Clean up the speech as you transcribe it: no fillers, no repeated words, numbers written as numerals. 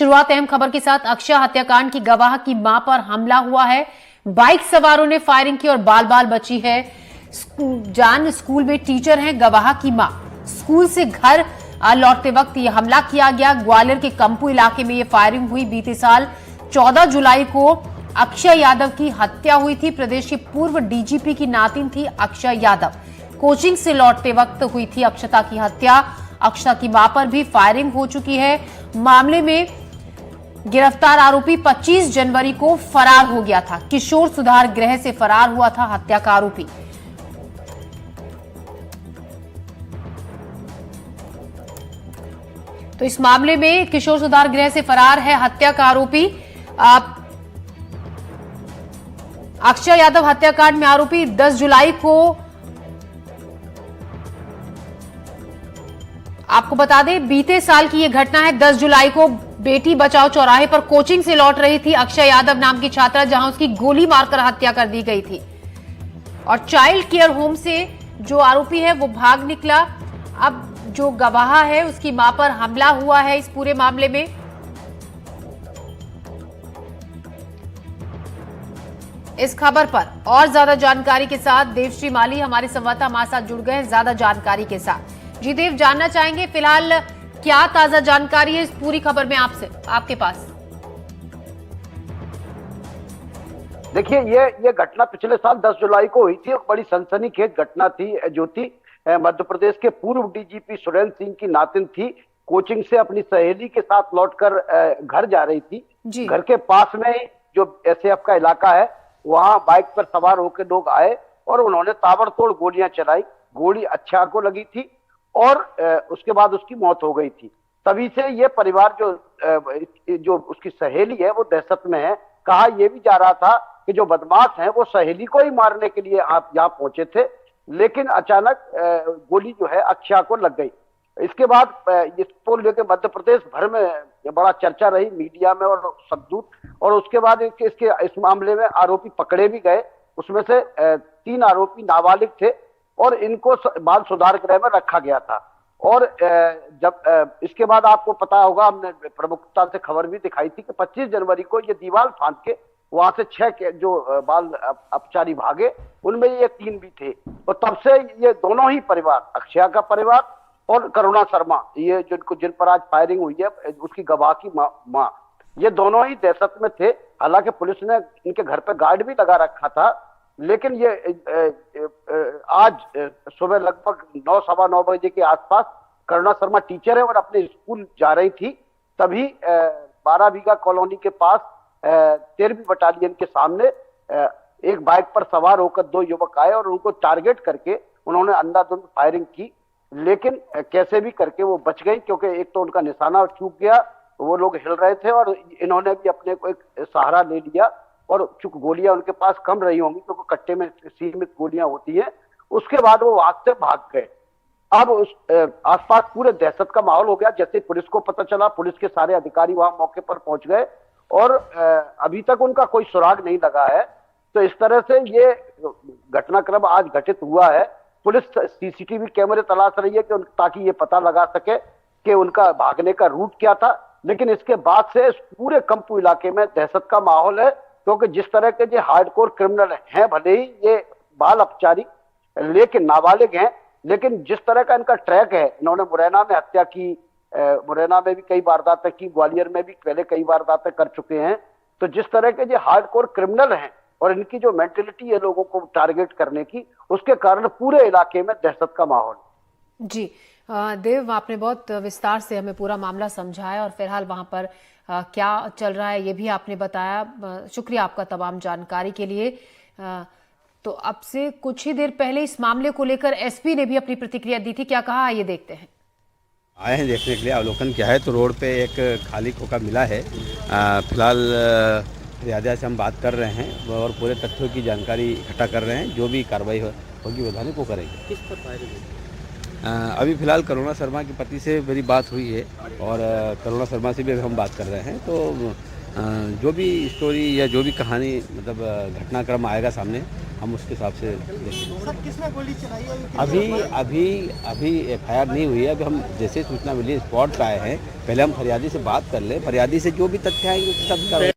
शुरुआत अहम खबर के साथ अक्षय हत्याकांड की गवाह की मां पर हमला हुआ है। बाइक सवारों ने फायरिंग की और बाल बाल बची है जान। स्कूल में टीचर हैं गवाह की मां। स्कूल से घर लौटते वक्त यह हमला किया गया। ग्वालियर के कंपू इलाके में यह फायरिंग हुई। बीते साल 14 जुलाई को अक्षय यादव की हत्या हुई थी। प्रदेश के पूर्व डीजीपी की नातिन थी अक्षय यादव। कोचिंग से लौटते वक्त हुई थी अक्षता की हत्या। अक्षता की मां पर भी फायरिंग हो चुकी है। मामले में गिरफ्तार आरोपी 25 जनवरी को फरार हो गया था। किशोर सुधार गृह से फरार हुआ था हत्या का आरोपी। तो इस मामले में किशोर सुधार गृह से फरार है हत्या का आरोपी। अक्षय यादव हत्याकांड में आरोपी 10 जुलाई को, आपको बता दें बीते साल की यह घटना है। 10 जुलाई को बेटी बचाओ चौराहे पर कोचिंग से लौट रही थी अक्षय यादव नाम की छात्रा, जहां उसकी गोली मारकर हत्या कर दी गई थी। और चाइल्ड केयर होम से जो आरोपी है वो भाग निकला। अब जो गवाह है उसकी मां पर हमला हुआ है इस पूरे मामले में। इस खबर पर और ज्यादा जानकारी के साथ देवश्री माली हमारे संवाददाता हमारे साथ जुड़ गए हैं ज्यादा जानकारी के साथ। जी देव, जानना चाहेंगे फिलहाल क्या ताजा जानकारी है इस पूरी खबर में आपके पास? देखिए, ये घटना पिछले साल 10 जुलाई को हुई थी। एक बड़ी सनसनीखेज घटना थी। ज्योति मध्य प्रदेश के पूर्व डीजीपी सुरेंद्र सिंह की नातिन थी। कोचिंग से अपनी सहेली के साथ लौटकर घर जा रही थी। घर के पास में जो एसएएफ का इलाका है वहां बाइक पर सवार होकर लोग आए और उन्होंने ताबड़तोड़ गोलियां चलाई। गोली अक्षय को लगी थी और उसके बाद उसकी मौत हो गई थी। तभी से ये परिवार जो उसकी सहेली है वो दहशत में है। कहा यह भी जा रहा था कि जो बदमाश हैं वो सहेली को ही मारने के लिए आप यहाँ पहुंचे थे, लेकिन अचानक गोली जो है अक्षय को लग गई। इसके बाद इसको लेकर मध्य प्रदेश भर में बड़ा चर्चा रही, मीडिया में और सबदूत। और उसके बाद इस मामले में आरोपी पकड़े भी गए। उसमें से 3 आरोपी नाबालिग थे और इनको बाल सुधार गृह में रखा गया था। और जब इसके बाद आपको पता होगा, हमने प्रमुखता से खबर भी दिखाई थी कि 25 जनवरी को ये दीवार फांद के वहां से 6 जो बाल अपचारी भागे, उनमें ये 3 भी थे। और तब से ये दोनों ही परिवार, अक्षय का परिवार और करुणा शर्मा, ये जिन पर आज फायरिंग हुई है उसकी गवाह की मां, ये दोनों ही दहशत में थे। हालांकि पुलिस ने इनके घर पर गार्ड भी लगा रखा था, लेकिन ये आज सुबह लगभग 9, सवा 9 बजे के आसपास करुणा शर्मा टीचर है और अपने स्कूल जा रही थी। तभी 12 बीघा कॉलोनी के पास 13वीं बटालियन के सामने एक बाइक पर सवार होकर 2 युवक आए और उनको टारगेट करके उन्होंने अंधाधुंध फायरिंग की। लेकिन कैसे भी करके वो बच गई, क्योंकि एक तो उनका निशाना चूक गया, वो लोग हिल रहे थे और इन्होंने भी अपने को एक सहारा ले लिया। और चूंकि गोलियां उनके पास कम रही होंगी क्योंकि कट्टे में सीमित गोलियां होती हैं, उसके बाद वो वहां से भाग गए। अब उस आसपास पूरे दहशत का माहौल हो गया। जैसे पुलिस को पता चला, पुलिस के सारे अधिकारी वहां मौके पर पहुंच गए और अभी तक उनका कोई सुराग नहीं लगा है। तो इस तरह से ये घटनाक्रम आज घटित हुआ है। पुलिस सीसीटीवी कैमरे तलाश रही है ताकि ये पता लगा सके कि उनका भागने का रूट क्या था। लेकिन इसके बाद से पूरे कंपू इलाके में दहशत का माहौल है, क्योंकि जिस तरह के जो हार्डकोर क्रिमिनल हैं, भले ही ये बाल अपचारी लेकिन नाबालिग हैं, लेकिन जिस तरह का इनका ट्रैक है, इन्होंने मुरैना में हत्या की, मुरैना में भी कई वारदातें की, ग्वालियर में भी पहले कई वारदातें कर चुके हैं। तो जिस तरह के जो हार्डकोर क्रिमिनल हैं और इनकी जो मेंटेलिटी है लोगों को टारगेट करने की, उसके कारण पूरे इलाके में दहशत का माहौल। जी देव, आपने बहुत विस्तार से हमें पूरा मामला समझाया और फिलहाल वहां पर क्या चल रहा है ये भी आपने बताया। शुक्रिया आपका तमाम जानकारी के लिए। तो अब से कुछ ही देर पहले इस मामले को लेकर एसपी ने भी अपनी प्रतिक्रिया दी थी। क्या कहा, ये देखते हैं। आए हैं देखने के लिए, अवलोकन किया है। तो रोड पे एक खाली खोखा मिला है। फिलहाल रियादा से हम बात कर रहे हैं और पूरे तथ्यों की जानकारी इकट्ठा कर रहे हैं। जो भी कार्रवाई होगी बताने को करेंगे। किस पर फायरिंग? अभी फिलहाल करुणा शर्मा के पति से मेरी बात हुई है और करुणा शर्मा से भी हम बात कर रहे हैं। तो जो भी स्टोरी या जो भी कहानी मतलब घटनाक्रम आएगा सामने, हम उसके हिसाब से देखेंगे। सर किसने गोली चलाई है? अभी एफआईआर नहीं हुई है। अभी हम जैसे सूचना मिली स्पॉट पे आए हैं। पहले हम फरियादी से बात कर लें, फरियादी से जो भी तथ्य आएंगे उसके साथ कार्रवाई